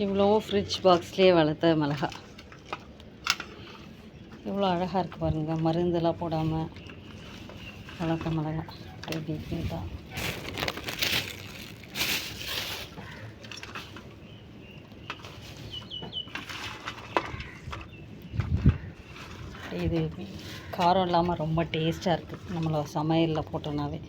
இவ்வளோ ஃப்ரிட்ஜ் பாக்ஸ்லேயே வளர்த்த மிளகா எவ்வளோ அழகாக இருக்குது பாருங்கள். மருந்தெல்லாம் போடாமல் வளர்த்த மிளகா எப்படி நீட்டாக. இது காரம் இல்லாமல் ரொம்ப டேஸ்ட்டாக இருக்குது. நம்மளோட சமையலில் போட்டோன்னாவே